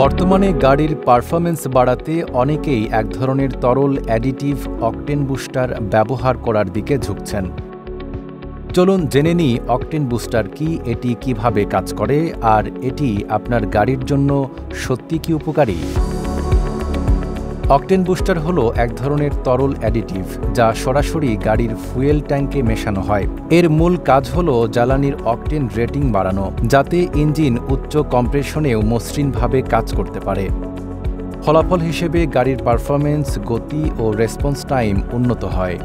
বর্তমানে গাড়ির পারফরম্যান্স বাড়াতে অনেকেই এক ধরনের তরল অ্যাডিটিভ অকটেন বুস্টার ব্যবহার করার দিকে ঝুঁকছেন। চলুন জেনে নিই অকটেন বুস্টার কি, এটি কিভাবে কাজ করে, আর এটি আপনার গাড়ির জন্য সত্যি কি উপকারী। অকটেন বুস্টার হলো এক ধরনের তরল অ্যাডিটিভ যা সরাসরি গাড়ির ফুয়েল ট্যাঙ্কে মেশানো হয়। এর মূল কাজ হলো জ্বালানির অকটেন রেটিং বাড়ানো, যাতে ইঞ্জিন উচ্চ কম্প্রেশনেও মসৃণভাবে কাজ করতে পারে। ফলাফল হিসেবে গাড়ির পারফরম্যান্স, গতি ও রেসপন্স টাইম উন্নত হয়।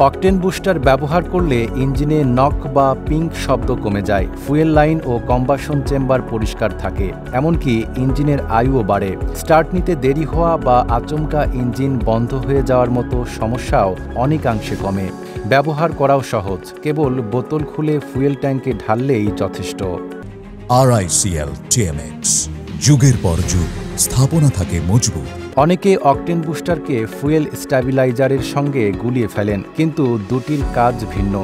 অকটেন বুস্টার ব্যবহার করলে ইঞ্জিনে নক বা পিঙ্ক শব্দ কমে যায়, ফুয়েল লাইন ও কম্বাসন চেম্বার পরিষ্কার থাকে, এমনকি ইঞ্জিনের আয়ুও বাড়ে। স্টার্ট নিতে দেরি হওয়া বা আচমকা ইঞ্জিন বন্ধ হয়ে যাওয়ার মতো সমস্যাও অনেকাংশে কমে। ব্যবহার করাও সহজ, কেবল বোতল খুলে ফুয়েল ট্যাঙ্কে ঢাললেই যথেষ্ট। RICL TMX, যুগের পর যুগ স্থাপনা থাকে মজবুত। অনেকে অকটেন বুস্টারকে ফুয়েল স্ট্যাবিলাইজারের সঙ্গে গুলিয়ে ফেলেন, কিন্তু দুটির কাজ ভিন্ন।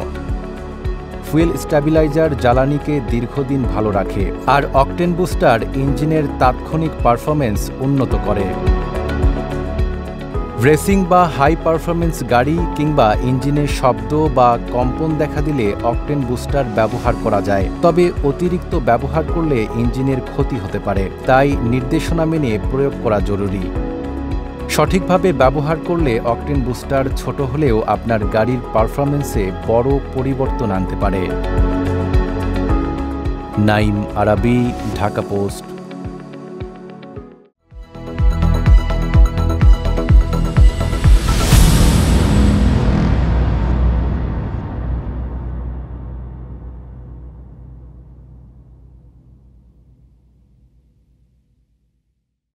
ফুয়েল স্ট্যাবিলাইজার জ্বালানিকে দীর্ঘদিন ভালো রাখে, আর অকটেন বুস্টার ইঞ্জিনের তাৎক্ষণিক পারফরম্যান্স উন্নত করে। রেসিং বা হাই পারফরম্যান্স গাড়ি কিংবা ইঞ্জিনে শব্দ বা কম্পন দেখা দিলে অকটেন বুস্টার ব্যবহার করা যায়, তবে অতিরিক্ত ব্যবহার করলে ইঞ্জিনের ক্ষতি হতে পারে, তাই নির্দেশনা মেনে প্রয়োগ করা জরুরি। সঠিকভাবে ব্যবহার করলে অকটেন বুস্টার ছোট হলেও আপনার গাড়ির পারফরম্যান্সে বড় পরিবর্তন আনতে পারে। নাইম আরাবি, ঢাকা পোস্ট।